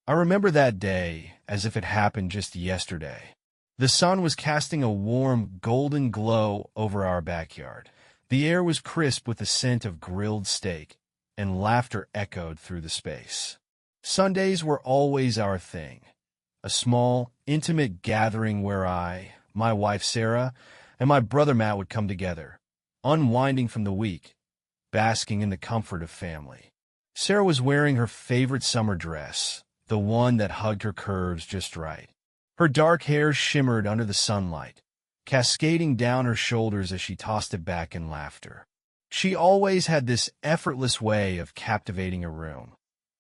I remember that day as if it happened just yesterday. The sun was casting a warm, golden glow over our backyard. The air was crisp with the scent of grilled steak, and laughter echoed through the space. Sundays were always our thing, a small, intimate gathering where I, my wife Sarah, and my brother Matt would come together, unwinding from the week, basking in the comfort of family. Sarah was wearing her favorite summer dress, the one that hugged her curves just right. Her dark hair shimmered under the sunlight, cascading down her shoulders as she tossed it back in laughter. She always had this effortless way of captivating a room,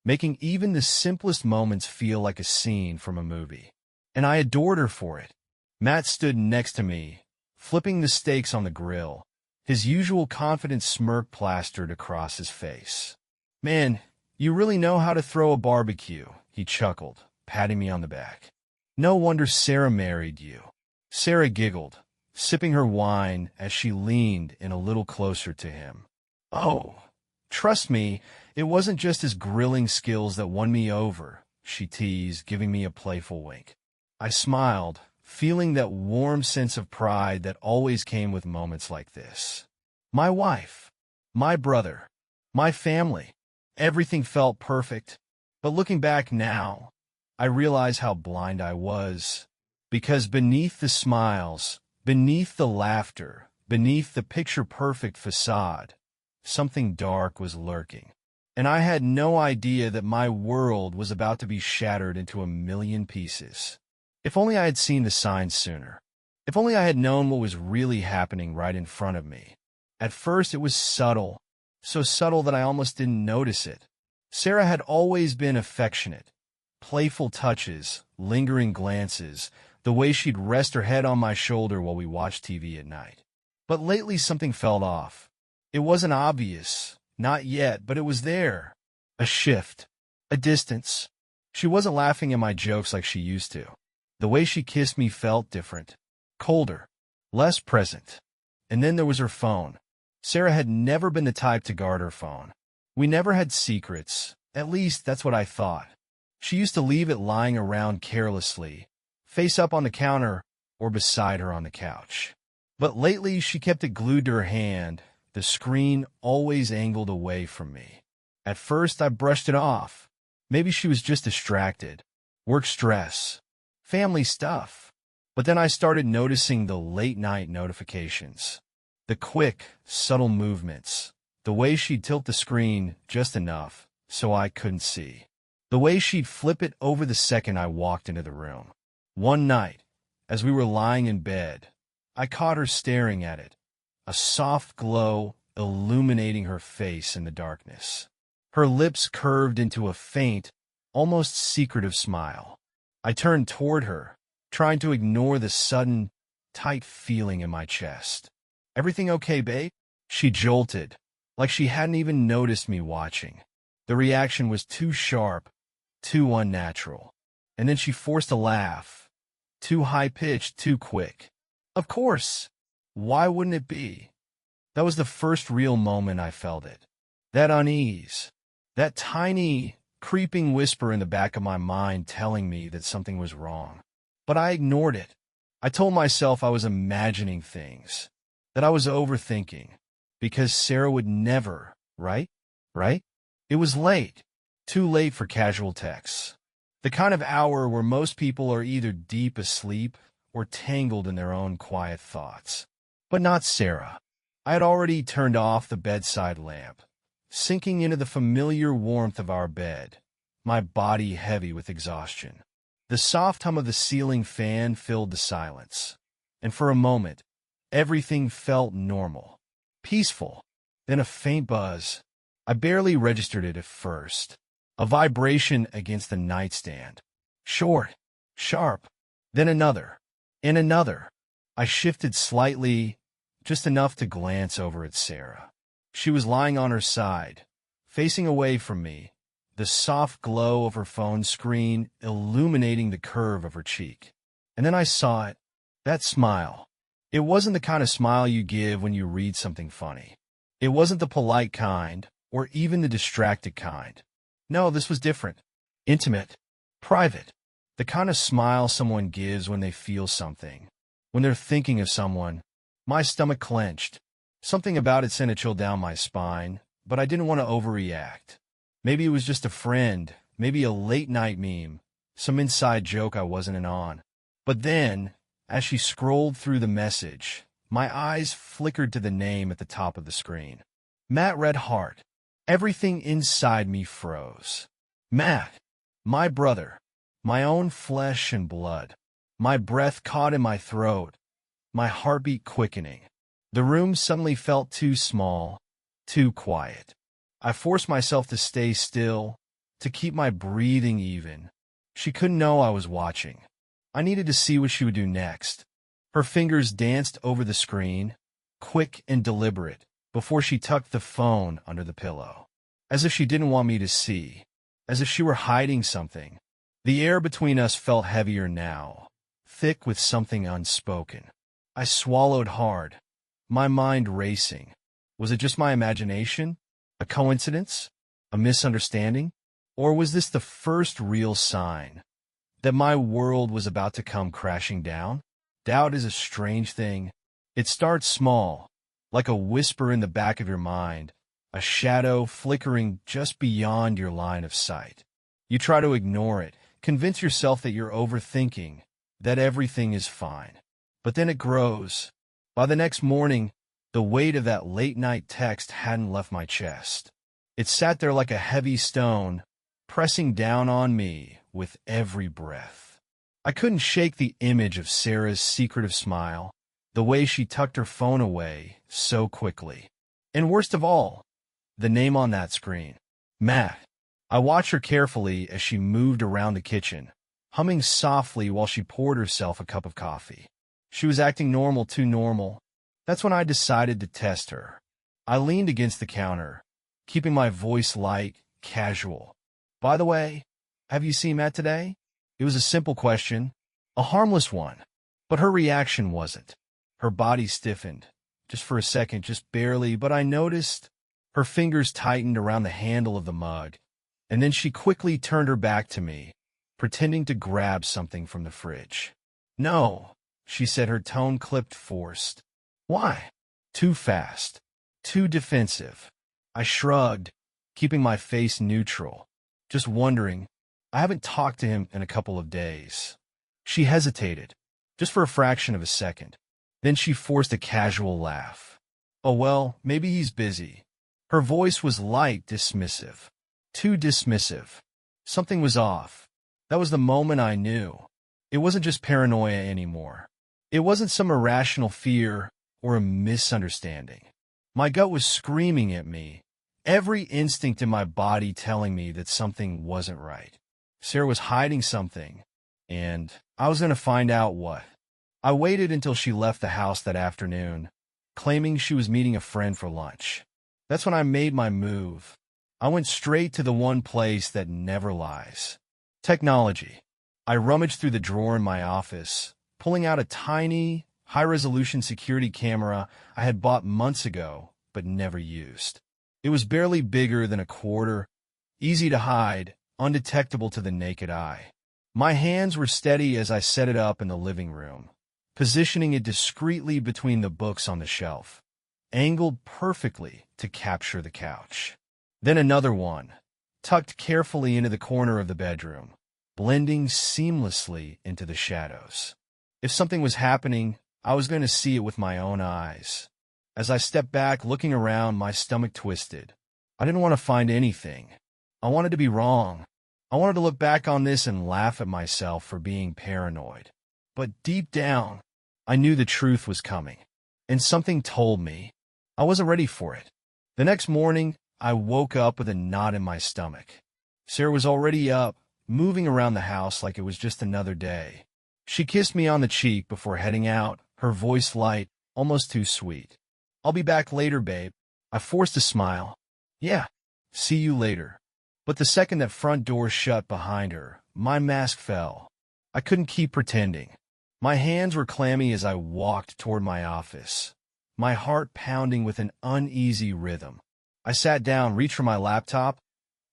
making even the simplest moments feel like a scene from a movie. And I adored her for it. Matt stood next to me, flipping the steaks on the grill, his usual confident smirk plastered across his face. "Man, you really know how to throw a barbecue," he chuckled, patting me on the back. "No wonder Sarah married you." Sarah giggled, sipping her wine as she leaned in a little closer to him. "Oh, trust me, it wasn't just his grilling skills that won me over," she teased, giving me a playful wink. I smiled, feeling that warm sense of pride that always came with moments like this. My wife, my brother, my family, everything felt perfect. But looking back now, I realize how blind I was. Because beneath the smiles, beneath the laughter, beneath the picture-perfect facade, something dark was lurking. And I had no idea that my world was about to be shattered into a million pieces. If only I had seen the signs sooner. If only I had known what was really happening right in front of me. At first it was subtle, so subtle that I almost didn't notice it. Sarah had always been affectionate. Playful touches, lingering glances, the way she'd rest her head on my shoulder while we watched TV at night. But lately something felt off. It wasn't obvious, not yet, but it was there. A shift, a distance. She wasn't laughing at my jokes like she used to. The way she kissed me felt different, colder, less present. And then there was her phone. Sarah had never been the type to guard her phone. We never had secrets, at least that's what I thought. She used to leave it lying around carelessly, face up on the counter or beside her on the couch. But lately she kept it glued to her hand, the screen always angled away from me. At first I brushed it off. Maybe she was just distracted. Work stress. Family stuff. But then I started noticing the late-night notifications. The quick, subtle movements. The way she'd tilt the screen just enough so I couldn't see. The way she'd flip it over the second I walked into the room. One night, as we were lying in bed, I caught her staring at it, a soft glow illuminating her face in the darkness. Her lips curved into a faint, almost secretive smile. I turned toward her, trying to ignore the sudden, tight feeling in my chest. "Everything okay, babe?" She jolted, like she hadn't even noticed me watching. The reaction was too sharp, too unnatural. And then she forced a laugh, too high-pitched, too quick. Of course. Why wouldn't it be? That was the first real moment I felt it. That unease, that tiny, creeping whisper in the back of my mind telling me that something was wrong. But I ignored it. I told myself I was imagining things, that I was overthinking, because Sarah would never, right? It was late, too late for casual texts. The kind of hour where most people are either deep asleep or tangled in their own quiet thoughts. But not Sarah. I had already turned off the bedside lamp, sinking into the familiar warmth of our bed, my body heavy with exhaustion. The soft hum of the ceiling fan filled the silence, and for a moment, everything felt normal, peaceful. Then a faint buzz. I barely registered it at first. A vibration against the nightstand. Short, sharp, then another, and another. I shifted slightly, just enough to glance over at Sarah. She was lying on her side, facing away from me, the soft glow of her phone screen illuminating the curve of her cheek. And then I saw it, that smile. It wasn't the kind of smile you give when you read something funny. It wasn't the polite kind, or even the distracted kind. No, this was different. Intimate. Private. The kind of smile someone gives when they feel something. When they're thinking of someone. My stomach clenched. Something about it sent a chill down my spine, but I didn't want to overreact. Maybe it was just a friend, maybe a late-night meme, some inside joke I wasn't in on. But then, as she scrolled through the message, my eyes flickered to the name at the top of the screen. Matt Red Heart. Everything inside me froze. Matt. My brother. My own flesh and blood. My breath caught in my throat. My heartbeat quickening. The room suddenly felt too small, too quiet. I forced myself to stay still, to keep my breathing even. She couldn't know I was watching. I needed to see what she would do next. Her fingers danced over the screen, quick and deliberate, before she tucked the phone under the pillow. As if she didn't want me to see. As if she were hiding something. The air between us felt heavier now, thick with something unspoken. I swallowed hard, my mind racing. Was it just my imagination? A coincidence? A misunderstanding? Or was this the first real sign that my world was about to come crashing down? Doubt is a strange thing. It starts small, like a whisper in the back of your mind, a shadow flickering just beyond your line of sight. You try to ignore it, convince yourself that you're overthinking, that everything is fine. But then it grows. By the next morning, the weight of that late-night text hadn't left my chest. It sat there like a heavy stone, pressing down on me with every breath. I couldn't shake the image of Sarah's secretive smile, the way she tucked her phone away so quickly. And worst of all, the name on that screen. Matt. I watched her carefully as she moved around the kitchen, humming softly while she poured herself a cup of coffee. She was acting normal, too normal. That's when I decided to test her. I leaned against the counter, keeping my voice light, casual. By the way, have you seen Matt today? It was a simple question, a harmless one, but her reaction wasn't. Her body stiffened, just for a second, just barely, but I noticed her fingers tightened around the handle of the mug, and then she quickly turned her back to me, pretending to grab something from the fridge. No, she said, her tone clipped, forced. Why? Too fast. Too defensive. I shrugged, keeping my face neutral, just wondering. I haven't talked to him in a couple of days. She hesitated, just for a fraction of a second. Then she forced a casual laugh. Oh well, maybe he's busy. Her voice was light, dismissive. Too dismissive. Something was off. That was the moment I knew. It wasn't just paranoia anymore. It wasn't some irrational fear or a misunderstanding. My gut was screaming at me, every instinct in my body telling me that something wasn't right. Sarah was hiding something, and I was going to find out what. I waited until she left the house that afternoon, claiming she was meeting a friend for lunch. That's when I made my move. I went straight to the one place that never lies. Technology. I rummaged through the drawer in my office, pulling out a tiny, high-resolution security camera I had bought months ago but never used. It was barely bigger than a quarter, easy to hide, undetectable to the naked eye. My hands were steady as I set it up in the living room, positioning it discreetly between the books on the shelf, angled perfectly to capture the couch. Then another one, tucked carefully into the corner of the bedroom, blending seamlessly into the shadows. If something was happening, I was going to see it with my own eyes. As I stepped back, looking around, my stomach twisted. I didn't want to find anything. I wanted to be wrong. I wanted to look back on this and laugh at myself for being paranoid. But deep down, I knew the truth was coming. And something told me I wasn't ready for it. The next morning, I woke up with a knot in my stomach. Sarah was already up, moving around the house like it was just another day. She kissed me on the cheek before heading out, her voice light, almost too sweet. I'll be back later, babe. I forced a smile. Yeah, see you later. But the second that front door shut behind her, my mask fell. I couldn't keep pretending. My hands were clammy as I walked toward my office, my heart pounding with an uneasy rhythm. I sat down, reached for my laptop,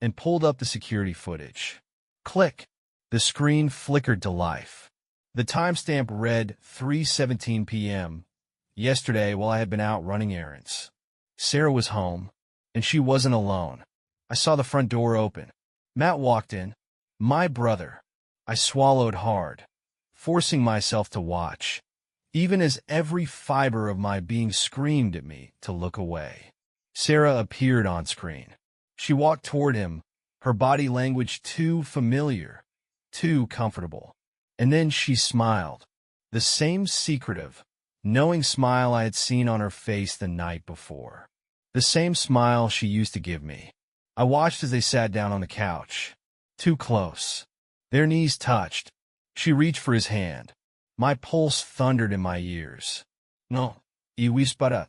and pulled up the security footage. Click. The screen flickered to life. The timestamp read 3:17 p.m. yesterday while I had been out running errands. Sarah was home, and she wasn't alone. I saw the front door open. Matt walked in. My brother. I swallowed hard, forcing myself to watch, even as every fiber of my being screamed at me to look away. Sarah appeared on screen. She walked toward him, her body language too familiar, too comfortable. And then she smiled, the same secretive, knowing smile I had seen on her face the night before. The same smile she used to give me. I watched as they sat down on the couch, too close. Their knees touched. She reached for his hand. My pulse thundered in my ears. No, y whispered.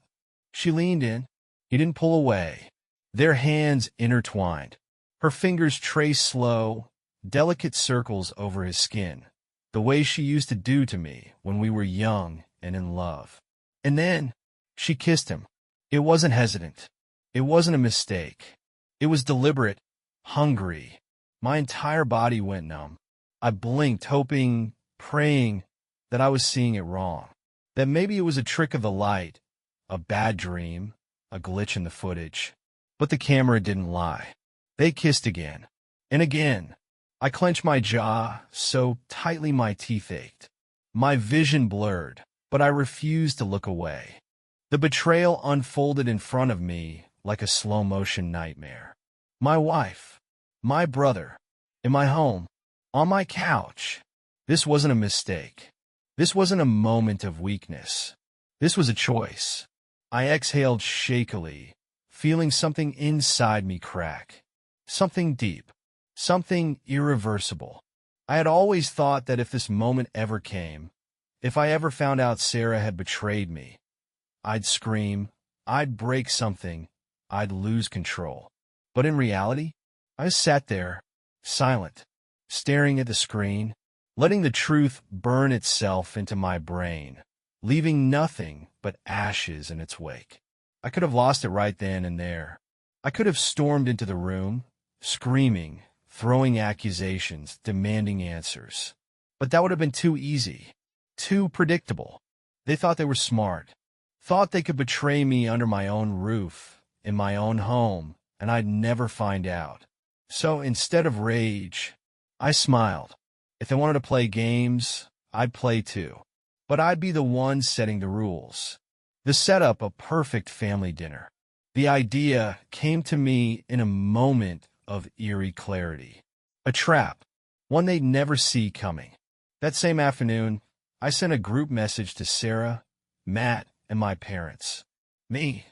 She leaned in. He didn't pull away. Their hands intertwined. Her fingers traced slow, delicate circles over his skin, the way she used to do to me when we were young and in love. And then she kissed him. It wasn't hesitant. It wasn't a mistake. It was deliberate, hungry. My entire body went numb. I blinked, hoping, praying that I was seeing it wrong, that maybe it was a trick of the light, a bad dream, a glitch in the footage. But the camera didn't lie. They kissed again, and again. I clenched my jaw so tightly my teeth ached. My vision blurred, but I refused to look away. The betrayal unfolded in front of me like a slow-motion nightmare. My wife, my brother, in my home, on my couch. This wasn't a mistake. This wasn't a moment of weakness. This was a choice. I exhaled shakily, feeling something inside me crack. Something deep. Something irreversible. I had always thought that if this moment ever came, if I ever found out Sarah had betrayed me, I'd scream, I'd break something, I'd lose control. But in reality, I sat there, silent, staring at the screen, letting the truth burn itself into my brain, leaving nothing but ashes in its wake. I could have lost it right then and there. I could have stormed into the room, screaming, throwing accusations, demanding answers. But that would have been too easy, too predictable. They thought they were smart, thought they could betray me under my own roof, in my own home, and I'd never find out. So instead of rage, I smiled. If they wanted to play games, I'd play too. But I'd be the one setting the rules. The setup, a perfect family dinner. The idea came to me in a moment of eerie clarity. A trap, one they'd never see coming. That same afternoon, I sent a group message to Sarah, Matt, and my parents. Me.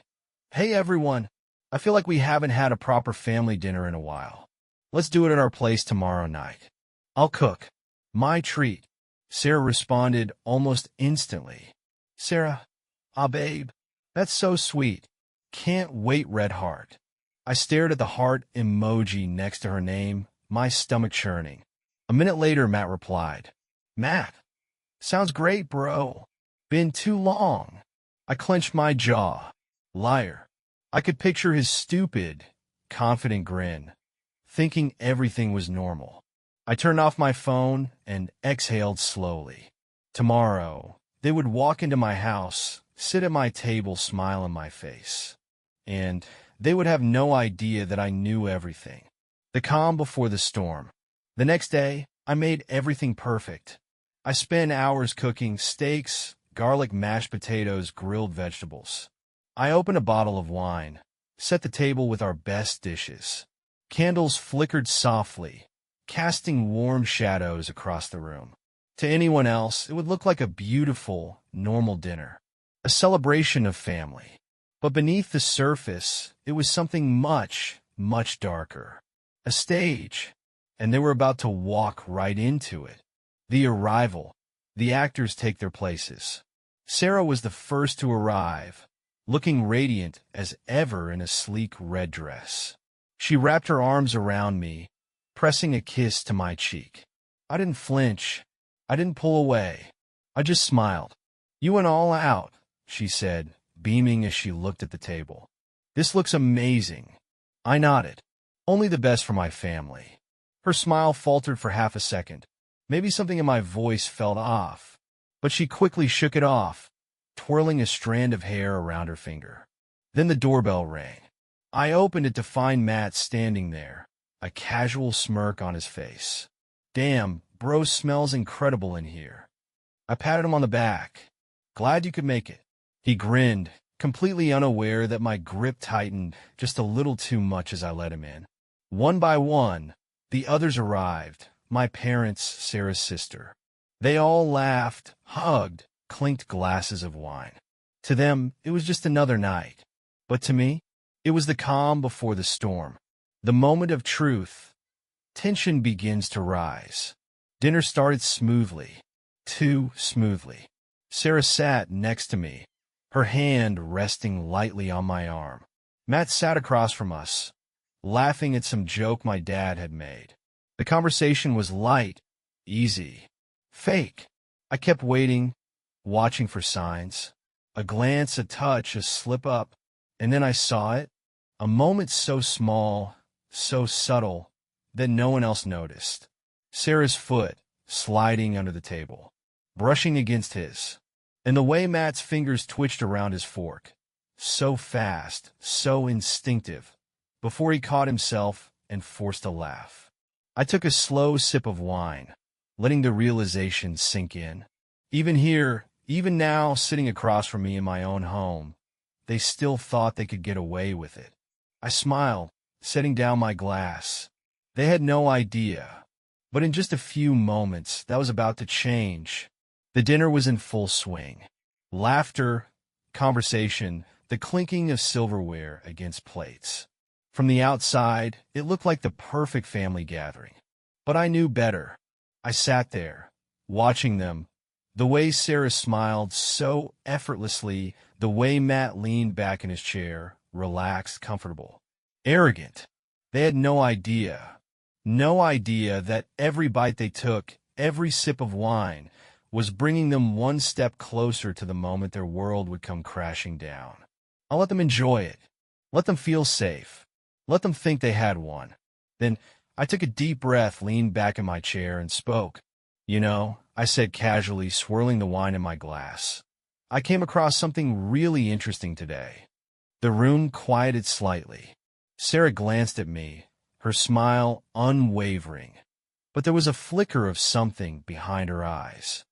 Hey everyone, I feel like we haven't had a proper family dinner in a while. Let's do it at our place tomorrow night. I'll cook. My treat. Sarah responded almost instantly. Sarah, babe, that's so sweet. Can't wait, red heart. I stared at the heart emoji next to her name, my stomach churning. A minute later, Matt replied, Matt, sounds great, bro. Been too long. I clenched my jaw. Liar. I could picture his stupid, confident grin, thinking everything was normal. I turned off my phone and exhaled slowly. Tomorrow, they would walk into my house, sit at my table, smile in my face. And they would have no idea that I knew everything. The calm before the storm. The next day, I made everything perfect. I spent hours cooking steaks, garlic mashed potatoes, grilled vegetables. I opened a bottle of wine, set the table with our best dishes. Candles flickered softly, casting warm shadows across the room. To anyone else, it would look like a beautiful, normal dinner, a celebration of family. But beneath the surface, it was something much, much darker. A stage, and they were about to walk right into it. The arrival. The actors take their places. Sarah was the first to arrive, looking radiant as ever in a sleek red dress. She wrapped her arms around me, pressing a kiss to my cheek. I didn't flinch. I didn't pull away. I just smiled. You went all out, she said, beaming as she looked at the table. This looks amazing. I nodded. Only the best for my family. Her smile faltered for half a second. Maybe something in my voice felt off, but she quickly shook it off, twirling a strand of hair around her finger. Then the doorbell rang. I opened it to find Matt standing there, a casual smirk on his face. "Damn, bro smells incredible in here." I patted him on the back. "Glad you could make it." He grinned, completely unaware that my grip tightened just a little too much as I let him in. One by one, the others arrived, my parents, Sarah's sister. They all laughed, hugged, clinked glasses of wine. To them, it was just another night. But to me, it was the calm before the storm. The moment of truth. Tension begins to rise. Dinner started smoothly. Too smoothly. Sarah sat next to me, her hand resting lightly on my arm. Matt sat across from us, laughing at some joke my dad had made. The conversation was light, easy, fake. I kept waiting, watching for signs. A glance, a touch, a slip up, and then I saw it. A moment so small, so subtle, that no one else noticed. Sarah's foot sliding under the table, brushing against his, and the way Matt's fingers twitched around his fork. So fast, so instinctive, before he caught himself and forced a laugh. I took a slow sip of wine, letting the realization sink in. Even here, even now, sitting across from me in my own home, they still thought they could get away with it. I smiled, setting down my glass. They had no idea. But in just a few moments, that was about to change. The dinner was in full swing. Laughter, conversation, the clinking of silverware against plates. From the outside, it looked like the perfect family gathering. But I knew better. I sat there, watching them. The way Sarah smiled so effortlessly, the way Matt leaned back in his chair, relaxed, comfortable, arrogant. They had no idea that every bite they took, every sip of wine, was bringing them one step closer to the moment their world would come crashing down. I'll let them enjoy it. Let them feel safe. Let them think they had one. Then I took a deep breath, leaned back in my chair, and spoke. "You know," I said casually, swirling the wine in my glass, "I came across something really interesting today." The room quieted slightly. Sarah glanced at me, her smile unwavering, but there was a flicker of something behind her eyes.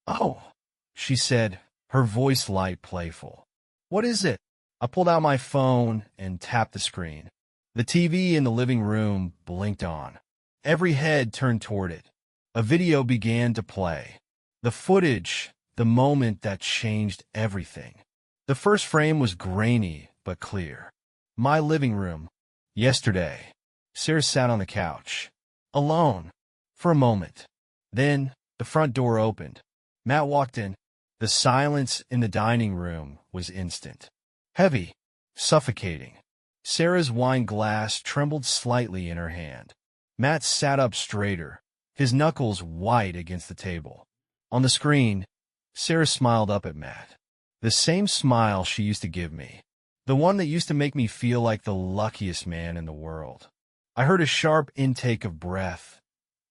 "Oh," she said, her voice light, playful. "What is it?" I pulled out my phone and tapped the screen. The TV in the living room blinked on. Every head turned toward it. A video began to play. The footage, the moment that changed everything. The first frame was grainy but clear. My living room. Yesterday. Sarah sat on the couch. Alone. For a moment. Then, the front door opened. Matt walked in. The silence in the dining room was instant. Heavy. Suffocating. Sarah's wine glass trembled slightly in her hand. Matt sat up straighter, his knuckles white against the table. On the screen, Sarah smiled up at Matt. The same smile she used to give me. The one that used to make me feel like the luckiest man in the world. I heard a sharp intake of breath.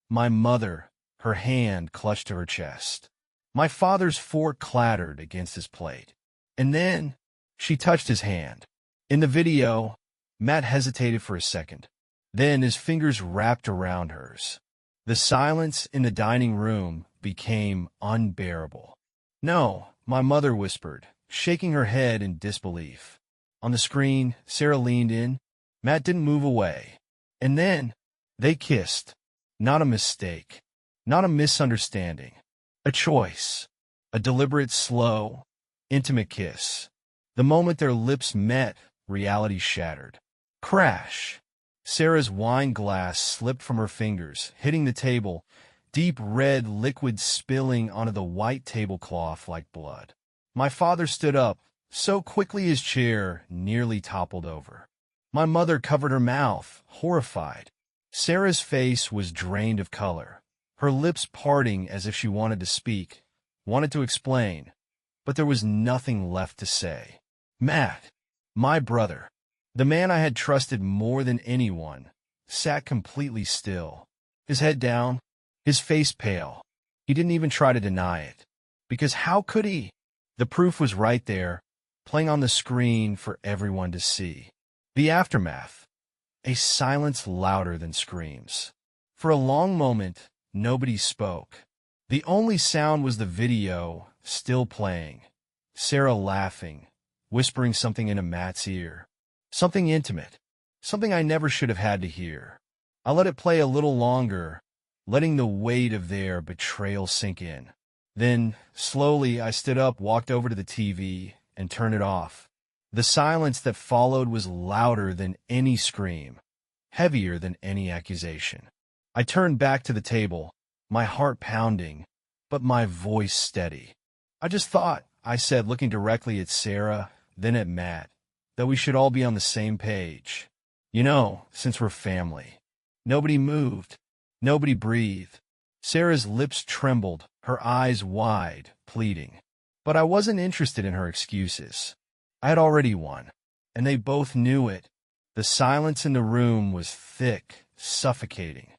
My mother, her hand clutched to her chest. My father's fork clattered against his plate. And then, she touched his hand. In the video, Matt hesitated for a second. Then his fingers wrapped around hers. The silence in the dining room became unbearable. "No," my mother whispered, shaking her head in disbelief. On the screen, Sarah leaned in. Matt didn't move away. And then, they kissed. Not a mistake. Not a misunderstanding. A choice. A deliberate, slow, intimate kiss. The moment their lips met, reality shattered. Crash! Sarah's wine glass slipped from her fingers, hitting the table, deep red liquid spilling onto the white tablecloth like blood. My father stood up, so quickly his chair nearly toppled over. My mother covered her mouth, horrified. Sarah's face was drained of color, her lips parting as if she wanted to speak, wanted to explain, but there was nothing left to say. Matt, my brother, the man I had trusted more than anyone, sat completely still. his head down, his face pale. He didn't even try to deny it. Because how could he? The proof was right there, playing on the screen for everyone to see. The aftermath. A silence louder than screams. For a long moment, nobody spoke. The only sound was the video, still playing. Sarah laughing, whispering something into Matt's ear. Something intimate. Something I never should have had to hear. I let it play a little longer, letting the weight of their betrayal sink in. Then, slowly, I stood up, walked over to the TV, and turned it off. The silence that followed was louder than any scream, heavier than any accusation. I turned back to the table, my heart pounding, but my voice steady. I just thought, I said, looking directly at Sarah, then at Matt, that we should all be on the same page. You know, since we're family. Nobody moved. Nobody breathed. Sarah's lips trembled, her eyes wide, pleading. But I wasn't interested in her excuses. I had already won, and they both knew it. The silence in the room was thick, suffocating.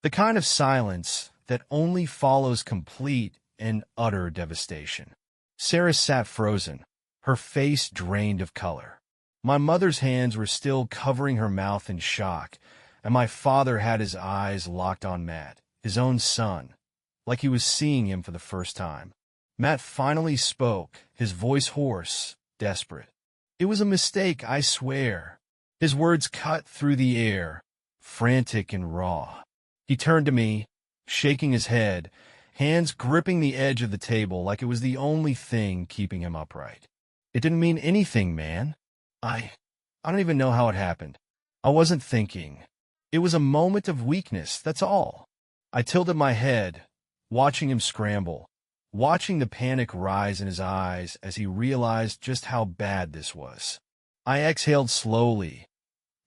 The kind of silence that only follows complete and utter devastation. Sarah sat frozen, her face drained of color. My mother's hands were still covering her mouth in shock, and my father had his eyes locked on Matt, his own son, like he was seeing him for the first time. Matt finally spoke, his voice hoarse, desperate. It was a mistake, I swear. His words cut through the air, frantic and raw. He turned to me, shaking his head, hands gripping the edge of the table like it was the only thing keeping him upright. It didn't mean anything, man. I don't even know how it happened. I wasn't thinking. It was a moment of weakness, that's all. I tilted my head, watching him scramble, watching the panic rise in his eyes as he realized just how bad this was. I exhaled slowly,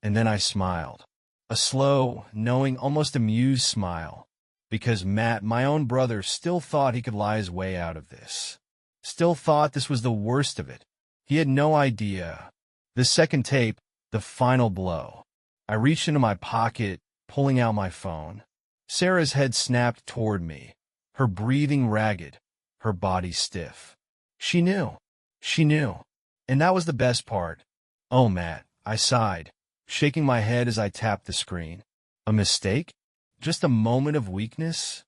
and then I smiled. A slow, knowing, almost amused smile, because Matt, my own brother, still thought he could lie his way out of this. Still thought this was the worst of it. He had no idea. The second tape, the final blow. I reached into my pocket, pulling out my phone. Sarah's head snapped toward me, her breathing ragged, her body stiff. She knew. She knew. And that was the best part. Oh, Matt, I sighed, shaking my head as I tapped the screen. A mistake? Just a moment of weakness?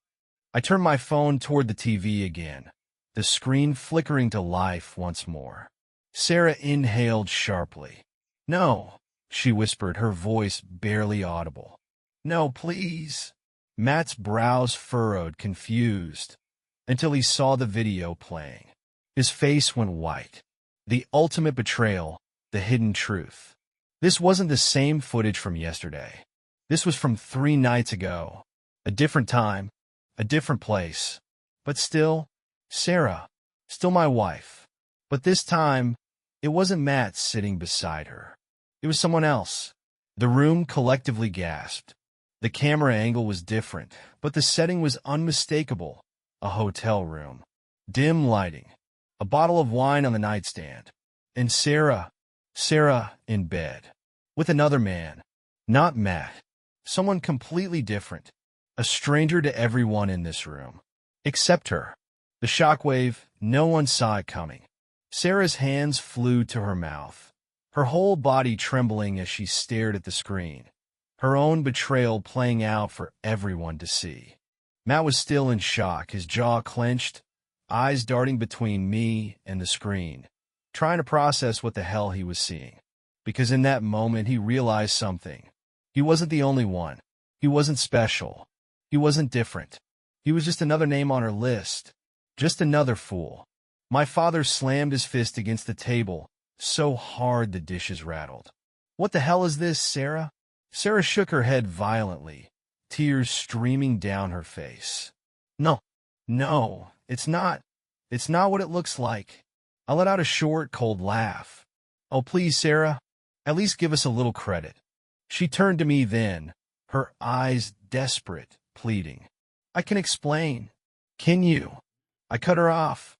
I turned my phone toward the TV again, the screen flickering to life once more. Sarah inhaled sharply. No, she whispered, her voice barely audible. No, please. Matt's brows furrowed, confused, until he saw the video playing. His face went white. The ultimate betrayal, the hidden truth. This wasn't the same footage from yesterday. This was from 3 nights ago. A different time, a different place. But still, Sarah, still my wife. But this time, it wasn't Matt sitting beside her. It was someone else. The room collectively gasped. The camera angle was different, but the setting was unmistakable. A hotel room. Dim lighting. A bottle of wine on the nightstand. And Sarah in bed. With another man. Not Matt. Someone completely different. A stranger to everyone in this room. Except her. The shockwave, no one saw it coming. Sarah's hands flew to her mouth, her whole body trembling as she stared at the screen, her own betrayal playing out for everyone to see. Matt was still in shock, his jaw clenched, eyes darting between me and the screen, trying to process what the hell he was seeing. Because in that moment he realized something. He wasn't the only one. He wasn't special. He wasn't different. He was just another name on her list. Just another fool. My father slammed his fist against the table, so hard the dishes rattled. What the hell is this, Sarah? Sarah shook her head violently, tears streaming down her face. No, it's not. It's not what it looks like. I let out a short, cold laugh. Oh, please, Sarah, at least give us a little credit. She turned to me then, her eyes desperate, pleading. I can explain. Can you? I cut her off,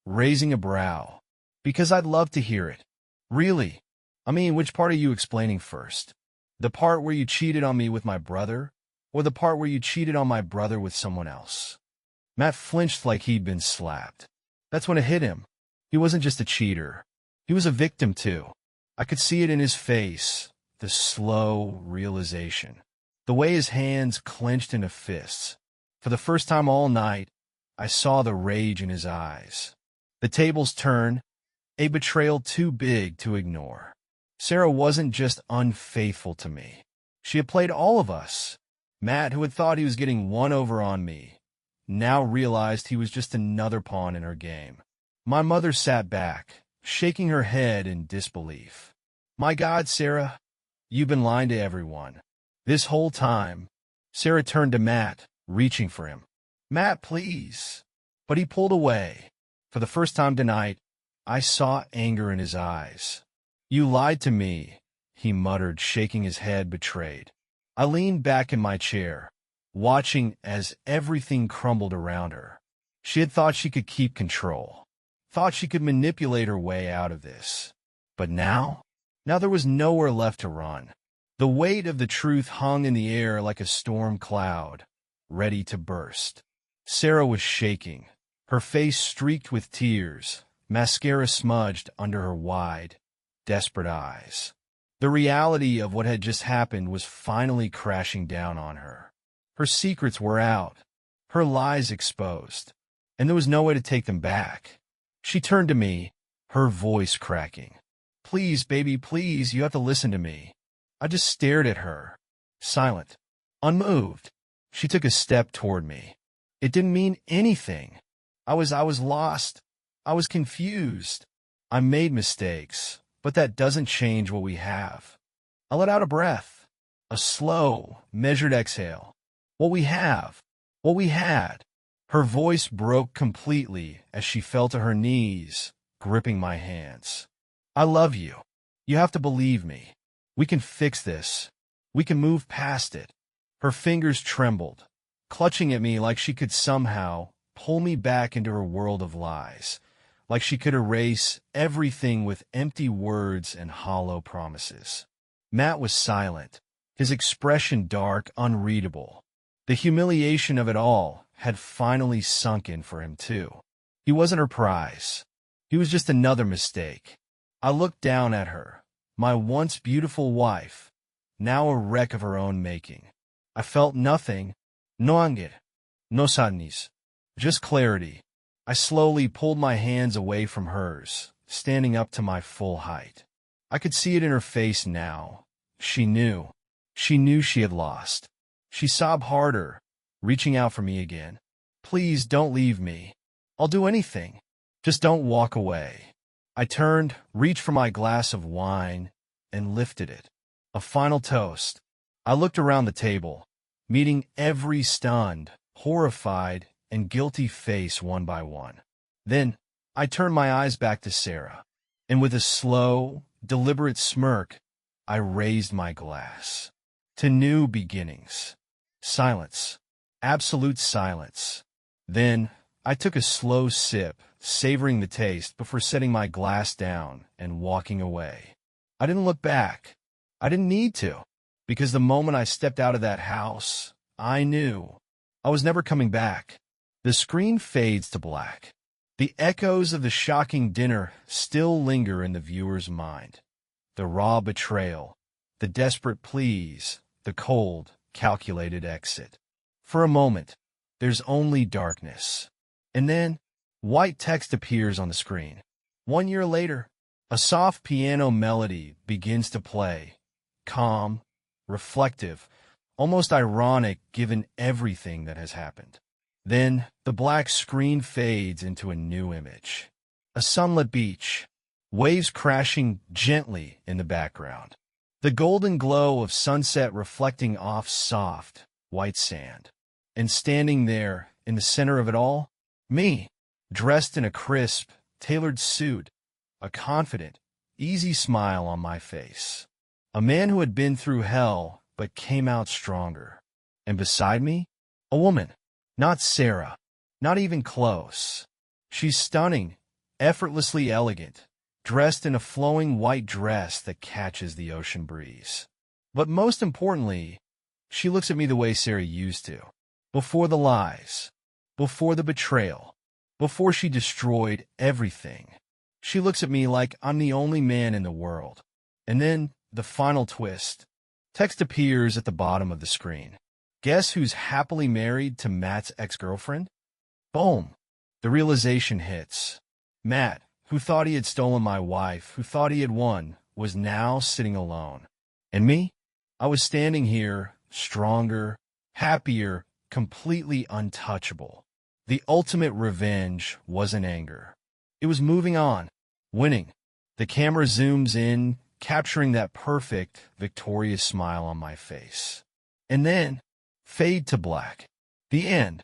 raising a brow, because I'd love to hear it. Really? I mean, which part are you explaining first? The part where you cheated on me with my brother? Or the part where you cheated on my brother with someone else?" Matt flinched like he'd been slapped. That's when it hit him. He wasn't just a cheater. He was a victim, too. I could see it in his face, the slow realization. The way his hands clenched into fists. For the first time all night, I saw the rage in his eyes. The tables turned, a betrayal too big to ignore. Sarah wasn't just unfaithful to me. She had played all of us. Matt, who had thought he was getting one over on me, now realized he was just another pawn in her game. My mother sat back, shaking her head in disbelief. "My God, Sarah, you've been lying to everyone. This whole time." Sarah turned to Matt, reaching for him. "Matt, please." But he pulled away. For the first time tonight, I saw anger in his eyes. "You lied to me," he muttered, shaking his head, betrayed. I leaned back in my chair, watching as everything crumbled around her. She had thought she could keep control, thought she could manipulate her way out of this. But now there was nowhere left to run. The weight of the truth hung in the air like a storm cloud, ready to burst. Sarah was shaking, her face streaked with tears, mascara smudged under her wide, desperate eyes. The reality of what had just happened was finally crashing down on her. Her secrets were out, her lies exposed, and there was no way to take them back. She turned to me, her voice cracking. "Please, baby, please, you have to listen to me." I just stared at her, silent, unmoved. She took a step toward me. It didn't mean anything. I was lost. I was confused. I made mistakes, but that doesn't change what we have. I let out a breath, a slow, measured exhale. What we have, what we had. Her voice broke completely as she fell to her knees, gripping my hands. "I love you. You have to believe me. We can fix this. We can move past it." Her fingers trembled, clutching at me like she could somehow pull me back into her world of lies, like she could erase everything with empty words and hollow promises. Matt was silent, his expression dark, unreadable. The humiliation of it all had finally sunk in for him, too. He wasn't her prize. He was just another mistake. I looked down at her, my once beautiful wife, now a wreck of her own making. I felt nothing, no anger, no sadness, just clarity. I slowly pulled my hands away from hers, standing up to my full height. I could see it in her face now. She knew. She knew she had lost. She sobbed harder, reaching out for me again. "Please don't leave me. I'll do anything. Just don't walk away." I turned, reached for my glass of wine, and lifted it. A final toast. I looked around the table, meeting every stunned, horrified, and guilty face one by one. Then I turned my eyes back to Sarah, and with a slow, deliberate smirk, I raised my glass. To new beginnings. Silence. Absolute silence. Then I took a slow sip, savoring the taste before setting my glass down and walking away. I didn't look back. I didn't need to, because the moment I stepped out of that house, I knew I was never coming back. The screen fades to black. The echoes of the shocking dinner still linger in the viewer's mind. The raw betrayal, the desperate pleas, the cold, calculated exit. For a moment, there's only darkness. And then, white text appears on the screen. 1 year later, a soft piano melody begins to play, calm, reflective, almost ironic given everything that has happened. Then, the black screen fades into a new image. A sunlit beach, waves crashing gently in the background. The golden glow of sunset reflecting off soft, white sand. And standing there, in the center of it all, me, dressed in a crisp, tailored suit, a confident, easy smile on my face. A man who had been through hell, but came out stronger. And beside me, a woman. Not Sarah, not even close. She's stunning, effortlessly elegant, dressed in a flowing white dress that catches the ocean breeze. But most importantly, She looks at me the way Sarah used to. Before the lies. Before the betrayal. Before she destroyed everything. She looks at me like I'm the only man in the world. And then, the final twist. Text appears at the bottom of the screen. Guess who's happily married to Matt's ex-girlfriend? Boom. The realization hits. Matt, who thought he had stolen my wife, who thought he had won, was now sitting alone. And me? I was standing here, stronger, happier, completely untouchable. The ultimate revenge wasn't anger. It was moving on, winning. The camera zooms in, capturing that perfect, victorious smile on my face. And then, fade to black. The end.